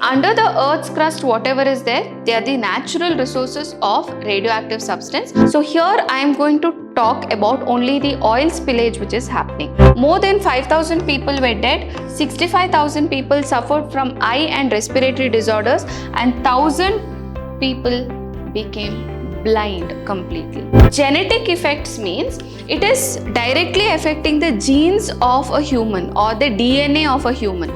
Under the Earth's crust, whatever is there, they are the natural resources of radioactive substance. So here I am going to talk about only the oil spillage which is happening. More than 5,000 people were dead, 65,000 people suffered from eye and respiratory disorders, and 1,000 people became blind completely. Genetic effects means it is directly affecting the genes of a human or the DNA of a human.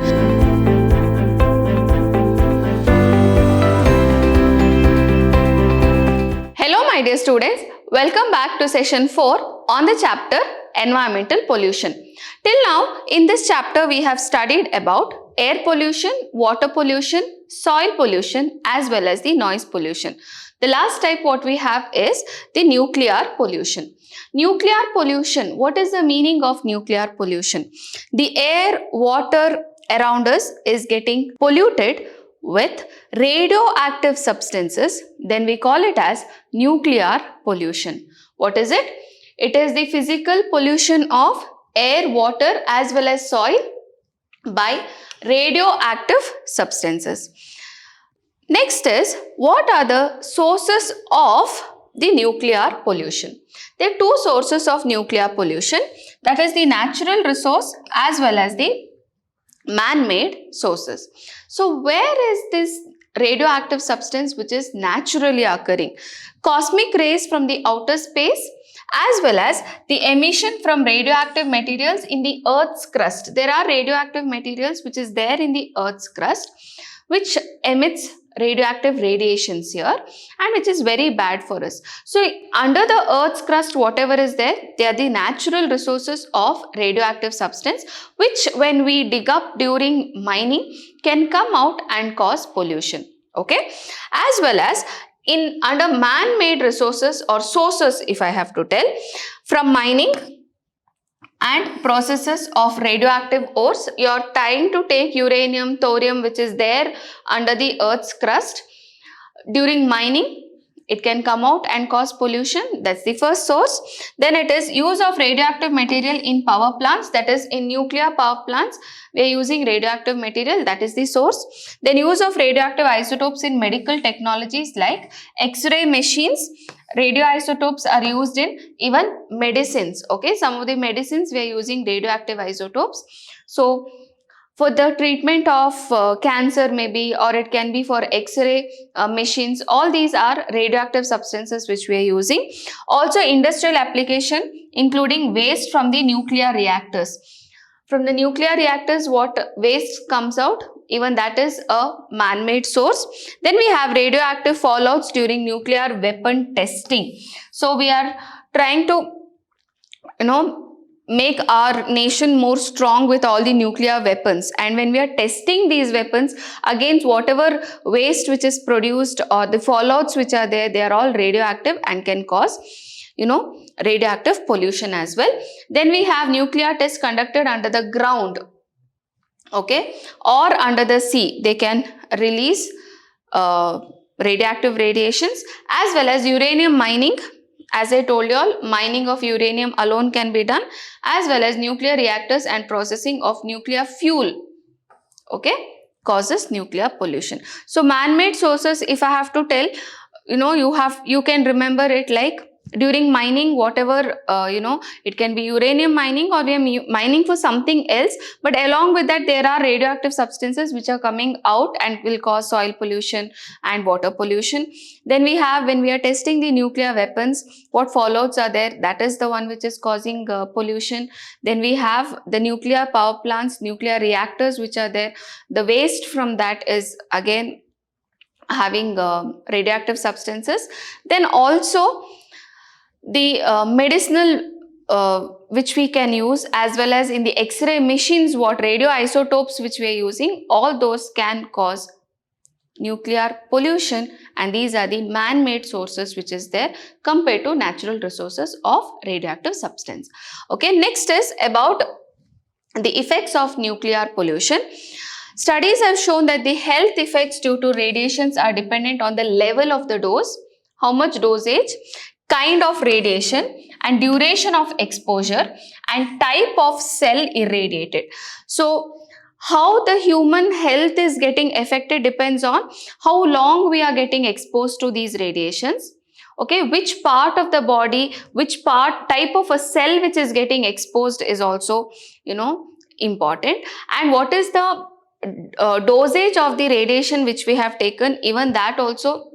Hello my dear students, welcome back to session 4 on the chapter environmental pollution. Till now in this chapter we have studied about air pollution, water pollution, soil pollution as well as the noise pollution. The last type what we have is the nuclear pollution. Nuclear pollution, what is the meaning of nuclear pollution? The air, water around us is getting polluted with radioactive substances, then we call it as nuclear pollution. What is it? It is the physical pollution of air, water as well as soil by radioactive substances. Next is, what are the sources of the nuclear pollution? There are two sources of nuclear pollution, that is the natural resource as well as the man-made sources. So where is this radioactive substance which is naturally occurring? Cosmic rays from the outer space as well as the emission from radioactive materials in the Earth's crust. There are radioactive materials which is there in the Earth's crust which emits radioactive radiations here and which is very bad for us. So under the Earth's crust whatever is there, they are the natural resources of radioactive substance which when we dig up during mining can come out and cause pollution. Okay, as well as in under man-made resources or sources, if I have to tell, from mining and processes of radioactive ores, you are trying to take uranium, thorium which is there under the Earth's crust. During mining, it can come out and cause pollution. That's the first source. Then it is use of radioactive material in power plants, that is in nuclear power plants. We are using radioactive material, that is the source. Then use of radioactive isotopes in medical technologies like X-ray machines. Radioisotopes are used in even medicines. Okay, some of the medicines we are using radioactive isotopes. So for the treatment of cancer maybe, or it can be for X-ray machines, all these are radioactive substances which we are using. Also industrial application including waste from the nuclear reactors. From the nuclear reactors what waste comes out, even that is a man-made source. Then we have radioactive fallouts during nuclear weapon testing. So we are trying to make our nation more strong with all the nuclear weapons, and when we are testing these weapons against whatever waste which is produced or the fallouts which are there, they are all radioactive and can cause radioactive pollution as well. Then we have nuclear tests conducted under the ground, okay, or under the sea. They can release radioactive radiations, as well as uranium mining. As I told you all, mining of uranium alone can be done, as well as nuclear reactors and processing of nuclear fuel, okay, causes nuclear pollution. So man-made sources, if I have to tell, you can remember it like during mining, whatever, it can be uranium mining or we are mining for something else, but along with that there are radioactive substances which are coming out and will cause soil pollution and water pollution. Then we have, when we are testing the nuclear weapons, what fallouts are there, that is the one which is causing pollution. Then we have the nuclear power plants, nuclear reactors which are there, the waste from that is again having radioactive substances. Then also the medicinal which we can use, as well as in the X-ray machines, what radioisotopes which we are using, all those can cause nuclear pollution, and these are the man-made sources which is there compared to natural resources of radioactive substance. Okay, next is about the effects of nuclear pollution. Studies have shown that the health effects due to radiations are dependent on the level of the dose, how much dosage, kind of radiation and duration of exposure and type of cell irradiated. So how the human health is getting affected depends on how long we are getting exposed to these radiations. Okay, which part of the body, which part type of a cell which is getting exposed is also, important. And what is the dosage of the radiation which we have taken, even that also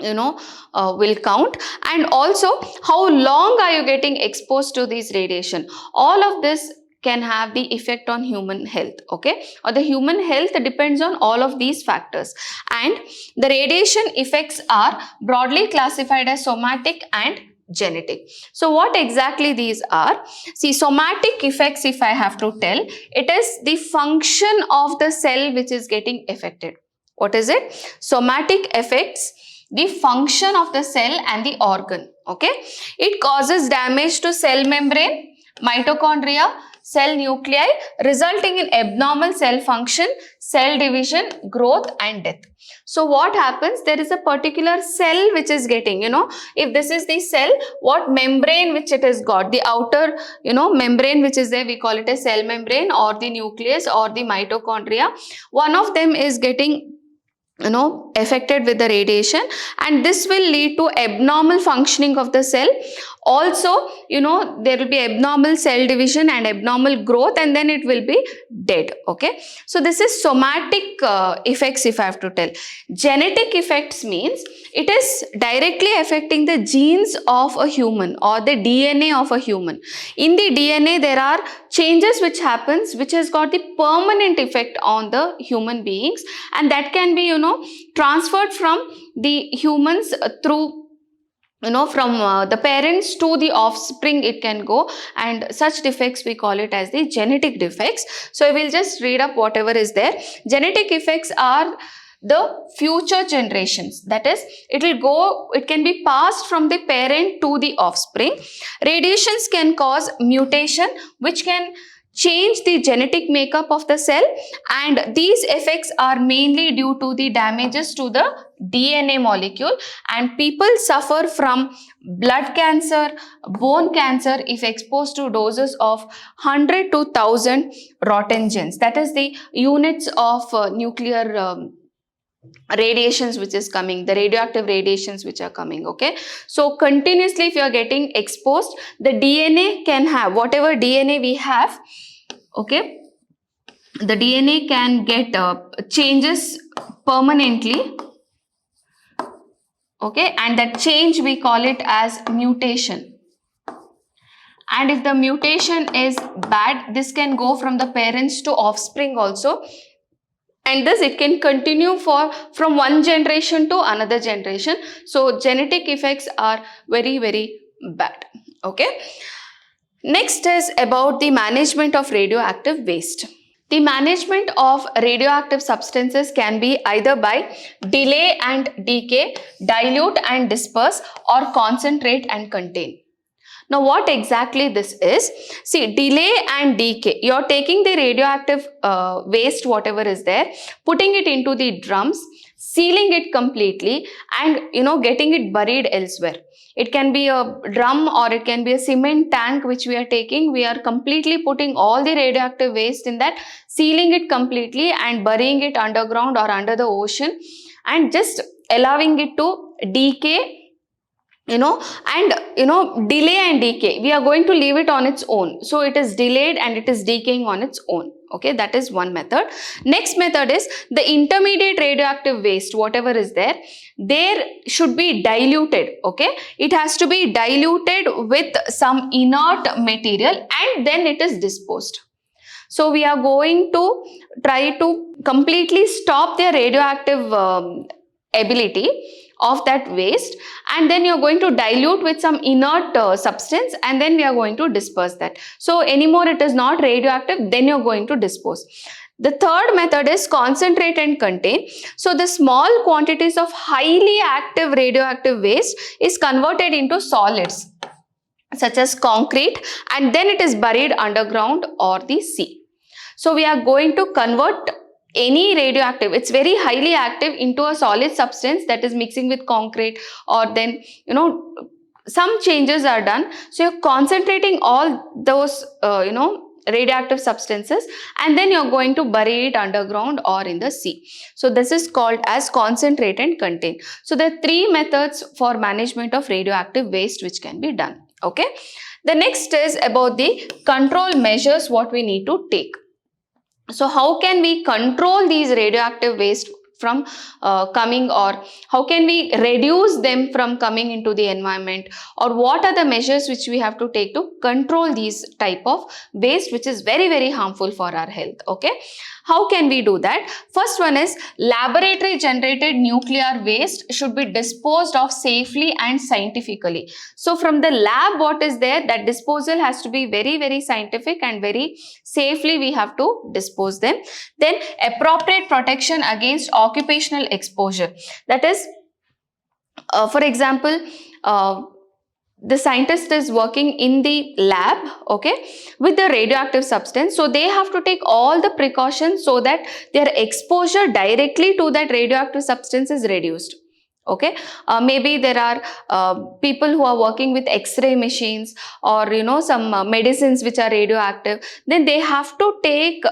will count. And also how long are you getting exposed to this radiation, all of this can have the effect on human health. Okay, or the human health depends on all of these factors. And the radiation effects are broadly classified as somatic and genetic. So what exactly these are? See, somatic effects, if I have to tell, it is the function of the cell which is getting affected. What is it? Somatic effects the function of the cell and the organ. Okay, it causes damage to cell membrane, mitochondria, cell nuclei, resulting in abnormal cell function, cell division, growth and death. So what happens? There is a particular cell which is getting, if this is the cell, what membrane which it has got, the outer, membrane which is there, we call it a cell membrane or the nucleus or the mitochondria. One of them is getting affected with the radiation, and this will lead to abnormal functioning of the cell. Also, there will be abnormal cell division and abnormal growth, and then it will be dead. Okay, so this is somatic effects, if I have to tell. Genetic effects means it is directly affecting the genes of a human or the DNA of a human. In the DNA, there are changes which happens, which has got the permanent effect on the human beings, and that can be, transferred from the humans through, from the parents to the offspring it can go, and such defects we call it as the genetic defects. So I will just read up whatever is there. Genetic effects are the future generations, that is, it can be passed from the parent to the offspring. Radiations can cause mutation which can change the genetic makeup of the cell, and these effects are mainly due to the damages to the DNA molecule, and people suffer from blood cancer, bone cancer if exposed to doses of 100 to 1000 roentgens, that is the units of nuclear radiations which is coming, the radioactive radiations which are coming. Okay, so continuously if you are getting exposed, the DNA can have whatever DNA we have. Okay, the DNA can get changes permanently. Okay, and that change we call it as mutation. And if the mutation is bad, this can go from the parents to offspring also, and this it can continue from one generation to another generation. So genetic effects are very, very bad. Okay, next is about the management of radioactive waste. The management of radioactive substances can be either by delay and decay, dilute and disperse, or concentrate and contain. Now what exactly this is? See, delay and decay. You are taking the radioactive waste, whatever is there, putting it into the drums, sealing it completely, and getting it buried elsewhere. It can be a drum or it can be a cement tank which we are taking. We are completely putting all the radioactive waste in that, sealing it completely and burying it underground or under the ocean, and just allowing it to decay, delay and decay. We are going to leave it on its own. So it is delayed and it is decaying on its own. Okay, that is one method. Next method is the intermediate radioactive waste, whatever is there should be diluted. Okay, it has to be diluted with some inert material and then it is disposed. So we are going to try to completely stop their radioactive ability of that waste, and then you're going to dilute with some inert substance, and then we are going to disperse that. So anymore it is not radioactive, then you're going to dispose. The third method is concentrate and contain. So the small quantities of highly active radioactive waste is converted into solids such as concrete, and then it is buried underground or the sea. So we are going to convert any radioactive, it's very highly active, into a solid substance, that is mixing with concrete, or then some changes are done. So you're concentrating all those radioactive substances, and then you're going to bury it underground or in the sea. So this is called as concentrate and contain. So there are three methods for management of radioactive waste which can be done. Okay. The next is about the control measures what we need to take. So how can we control these radioactive waste from coming, or how can we reduce them from coming into the environment, or what are the measures which we have to take to control these type of waste which is very, very harmful for our health. Okay, how can we do that? First one is laboratory generated nuclear waste should be disposed of safely and scientifically. So from the lab what is there, that disposal has to be very, very scientific and very safely we have to dispose them. Then appropriate protection against occupational exposure. That is, for example, the scientist is working in the lab, okay, with the radioactive substance. So they have to take all the precautions so that their exposure directly to that radioactive substance is reduced. Okay, maybe there are people who are working with X-ray machines, or some medicines which are radioactive. Then they have to take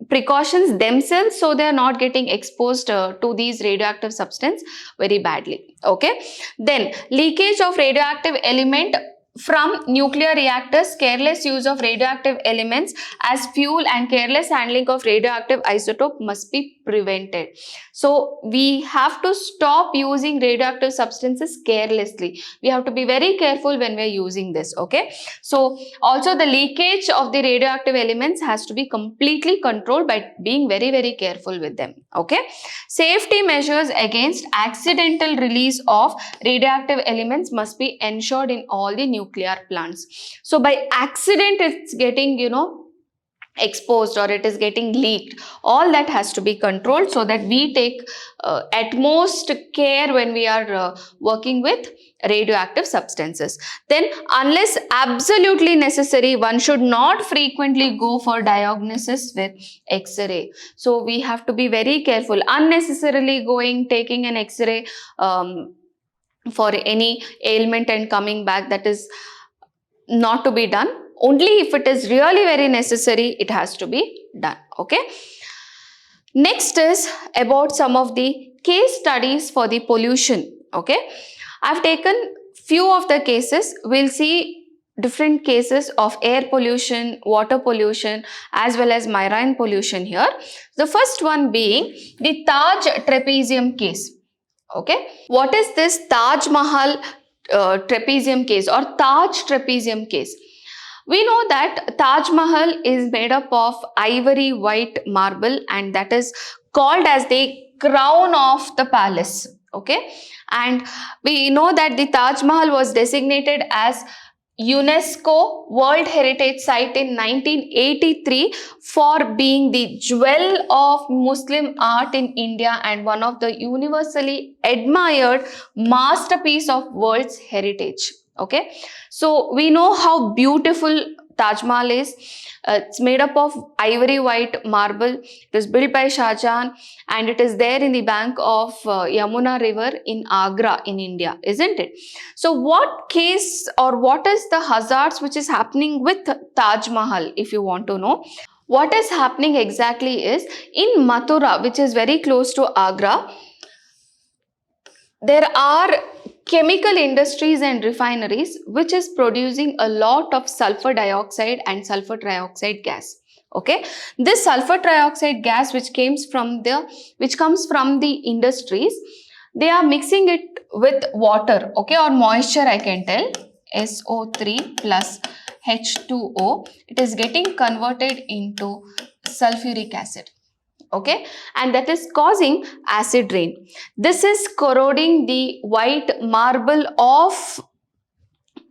precautions themselves so they are not getting exposed to these radioactive substance very badly. Okay, then leakage of radioactive element from nuclear reactors, careless use of radioactive elements as fuel and careless handling of radioactive isotope must be prevented. So we have to stop using radioactive substances carelessly. We have to be very careful when we are using this. Okay, so also the leakage of the radioactive elements has to be completely controlled by being very, very careful with them. Okay, safety measures against accidental release of radioactive elements must be ensured in all the nuclear plants. So by accident it's getting exposed or it is getting leaked, all that has to be controlled, so that we take utmost care when we are working with radioactive substances. Then unless absolutely necessary, one should not frequently go for diagnosis with X-ray. So we have to be very careful. Unnecessarily taking an X-ray for any ailment and coming back, that is not to be done. Only if it is really very necessary, it has to be done. Okay. Next is about some of the case studies for the pollution. Okay. I've taken few of the cases. We'll see different cases of air pollution, water pollution, as well as marine pollution here. The first one being the Taj trapezium case. Okay. What is this Taj Mahal trapezium case or Taj trapezium case? We know that Taj Mahal is made up of ivory white marble, and that is called as the crown of the palace. Okay, and we know that the Taj Mahal was designated as UNESCO World Heritage Site in 1983 for being the jewel of Muslim art in India and one of the universally admired masterpiece of world's heritage. Okay, so we know how beautiful Taj Mahal is. It's made up of ivory white marble. It was built by Shah Jahan, and it is there in the bank of Yamuna River in Agra in India, isn't it? So what case or what is the hazards which is happening with Taj Mahal, if you want to know? What is happening exactly is, in Mathura, which is very close to Agra, there are chemical industries and refineries which is producing a lot of sulfur dioxide and sulfur trioxide gas. Okay, this sulfur trioxide gas which comes from the industries, they are mixing it with water, okay, or moisture, I can tell, SO3 plus H2O. It is getting converted into sulfuric acid. Okay, and that is causing acid rain. This is corroding the white marble of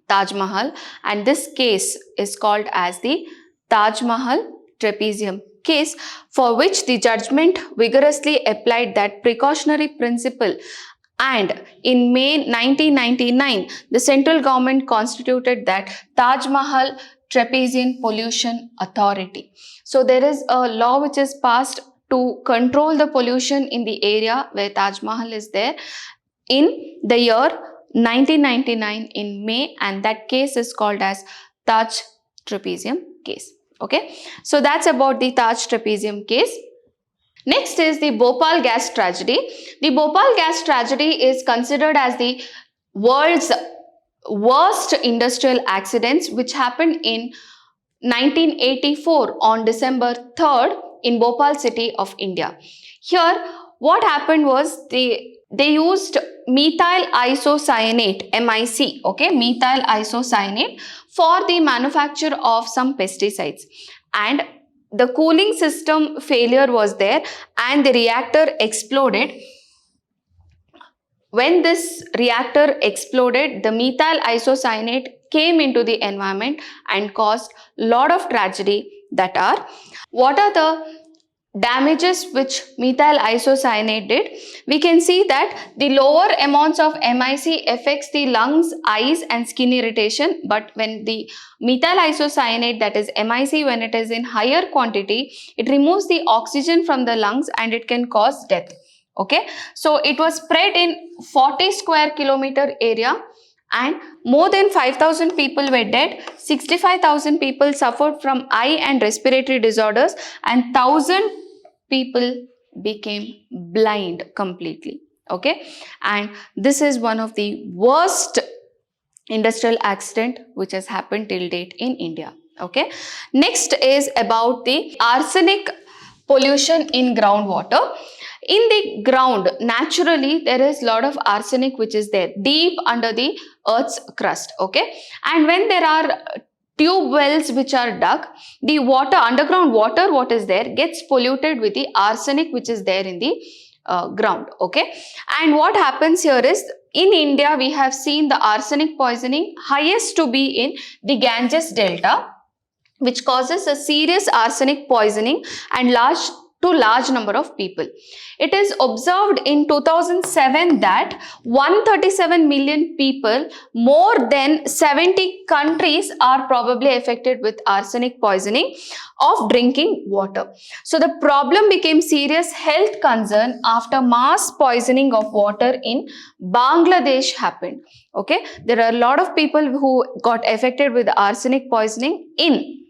Taj Mahal, and this case is called as the Taj Mahal trapezium case, for which the judgment vigorously applied that precautionary principle, and in May 1999 the central government constituted that Taj Mahal Trapezium Pollution Authority. So there is a law which is passed to control the pollution in the area where Taj Mahal is there in the year 1999 in May, and that case is called as Taj trapezium case. Okay, so that's about the Taj trapezium case. Next is the Bhopal gas tragedy. The Bhopal gas tragedy is considered as the world's worst industrial accidents, which happened in 1984 on December 3rd in Bhopal city of India. Here, what happened was they used methyl isocyanate, MIC, okay, methyl isocyanate for the manufacture of some pesticides, and the cooling system failure was there and the reactor exploded. When this reactor exploded, the methyl isocyanate came into the environment and caused a lot of tragedy. That are, what are the damages which methyl isocyanate did? We can see that the lower amounts of MIC affects the lungs, eyes and skin irritation, but when the methyl isocyanate, that is MIC, when it is in higher quantity, it removes the oxygen from the lungs and it can cause death. Okay, so it was spread in 40 square kilometer area and more than 5,000 people were dead, 65,000 people suffered from eye and respiratory disorders, and 1,000 people became blind completely. Okay, and this is one of the worst industrial accident which has happened till date in India. Okay, next is about the arsenic pollution in groundwater. In the ground, naturally, there is a lot of arsenic which is there deep under the earth's crust. Okay, and when there are tube wells which are dug, the water, underground water, what is there, gets polluted with the arsenic which is there in the ground. Okay, and what happens here is, in India, we have seen the arsenic poisoning highest to be in the Ganges Delta, which causes a serious arsenic poisoning and large number of people. It is observed in 2007 that 137 million people, more than 70 countries, are probably affected with arsenic poisoning of drinking water. So the problem became serious health concern after mass poisoning of water in Bangladesh happened. Okay, there are a lot of people who got affected with arsenic poisoning in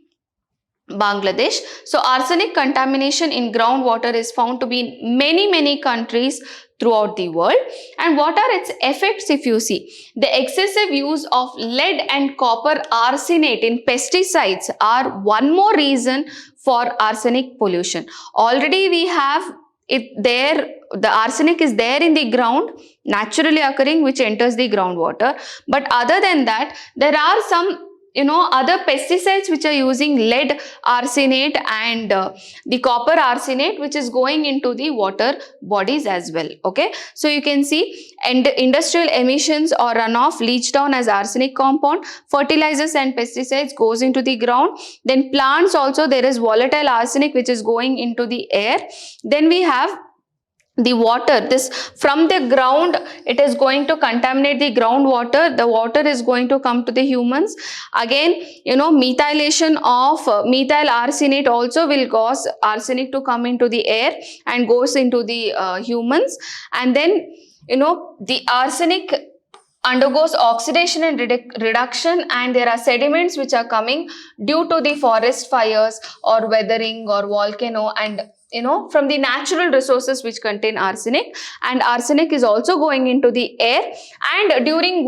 Bangladesh. So arsenic contamination in groundwater is found to be in many countries throughout the world. And what are its effects? If you see, the excessive use of lead and copper arsenate in pesticides are one more reason for arsenic pollution. Already we have it there, the arsenic is there in the ground, naturally occurring, which enters the groundwater. But other than that, there are some other pesticides which are using lead arsenate and the copper arsenate, which is going into the water bodies as well. Okay, so you can see, and industrial emissions or runoff leach down as arsenic compound, fertilizers and pesticides goes into the ground. Then plants also, there is volatile arsenic which is going into the air. Then we have the water, this from the ground, it is going to contaminate the groundwater. The water is going to come to the humans. Again, methylation of methyl arsenate also will cause arsenic to come into the air and goes into the humans. And then the arsenic undergoes oxidation and reduction, and there are sediments which are coming due to the forest fires or weathering or volcano, and from the natural resources which contain arsenic. And arsenic is also going into the air, and during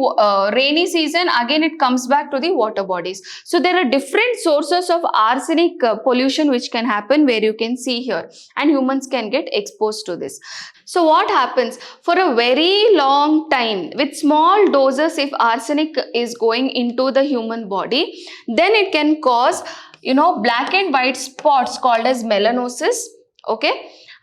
rainy season, again it comes back to the water bodies. So there are different sources of arsenic pollution which can happen, where you can see here, and humans can get exposed to this. So what happens? For a very long time, with small doses, if arsenic is going into the human body, then it can cause black and white spots called as melanosis. Okay,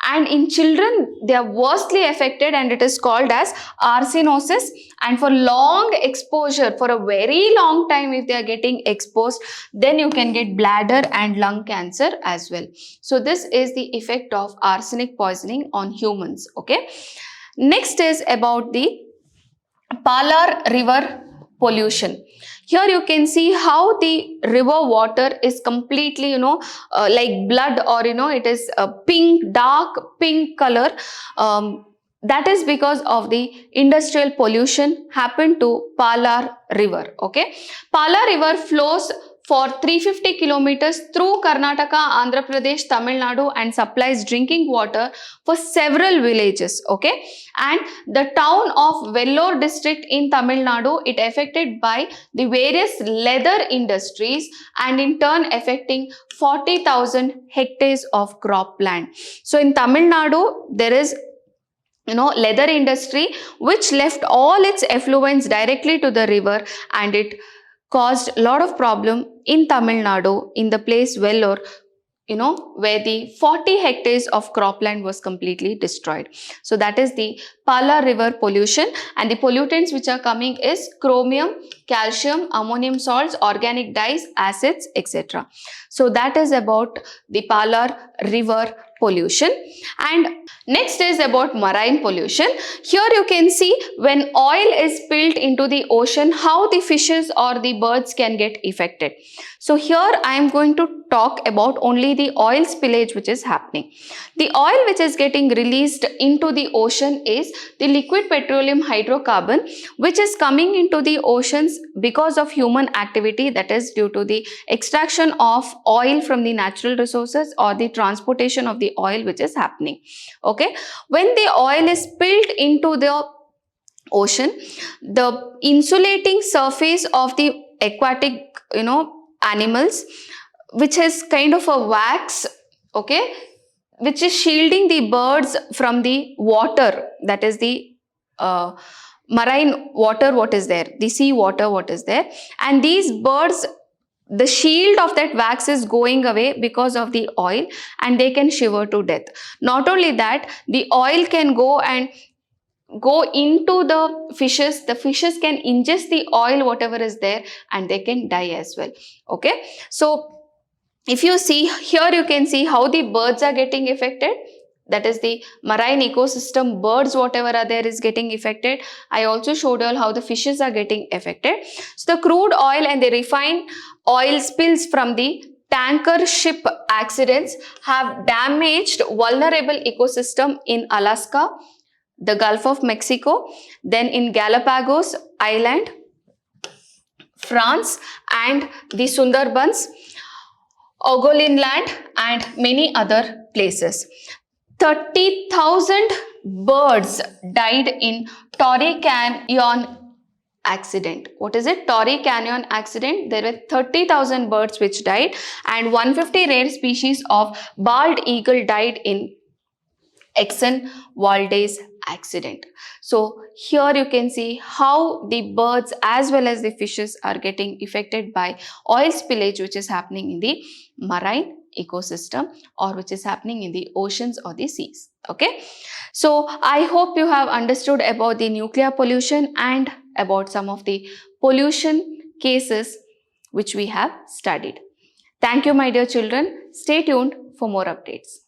and in children they are worstly affected, and it is called as arsenosis. And for long exposure, for a very long time, if they are getting exposed, then you can get bladder and lung cancer as well. So this is the effect of arsenic poisoning on humans. Okay, next is about the Palar river pollution. Here you can see how the river water is completely, like blood, or it is a pink, dark pink color. That is because of the industrial pollution happened to Palar river. Okay, Palar river flows for 350 kilometers through Karnataka, Andhra Pradesh, Tamil Nadu and supplies drinking water for several villages. Okay, and the town of Vellore district in Tamil Nadu, it affected by the various leather industries and in turn affecting 40,000 hectares of cropland. So in Tamil Nadu, there is leather industry which left all its effluents directly to the river, and it caused a lot of problem in Tamil Nadu in the place Vellore, where the 40 hectares of cropland was completely destroyed. So that is the Pala river pollution, and the pollutants which are coming is chromium, calcium, ammonium salts, organic dyes, acids, etc. So that is about the Pala river pollution. And next is about marine pollution. Here you can see when oil is spilled into the ocean, how the fishes or the birds can get affected. So here I am going to talk about only the oil spillage which is happening. The oil which is getting released into the ocean is the liquid petroleum hydrocarbon, which is coming into the oceans because of human activity, that is due to the extraction of oil from the natural resources or the transportation of the oil which is happening. Okay, when the oil is spilled into the ocean, the insulating surface of the aquatic animals, which is kind of a wax, okay, which is shielding the birds from the water, that is the marine water what is there, the sea water what is there, and these birds, the shield of that wax is going away because of the oil and they can shiver to death. Not only that, the oil can go into the fishes can ingest the oil whatever is there and they can die as well. Okay, so if you see here, you can see how the birds are getting affected, that is the marine ecosystem, birds whatever are there is getting affected. I also showed you all how the fishes are getting affected. So the crude oil and the refined oil spills from the tanker ship accidents have damaged vulnerable ecosystem in Alaska, the Gulf of Mexico, then in Galapagos Island, France, and the Sundarbans, Ogolin land, and many other places. 30,000 birds died in Torrey Canyon accident. What is it? Torrey Canyon accident. There were 30,000 birds which died, and 150 rare species of bald eagle died in Exxon Valdez accident. So here you can see how the birds as well as the fishes are getting affected by oil spillage which is happening in the marine ecosystem or which is happening in the oceans or the seas. Okay, so I hope you have understood about the nuclear pollution and about some of the pollution cases which we have studied. Thank you, my dear children. Stay tuned for more updates.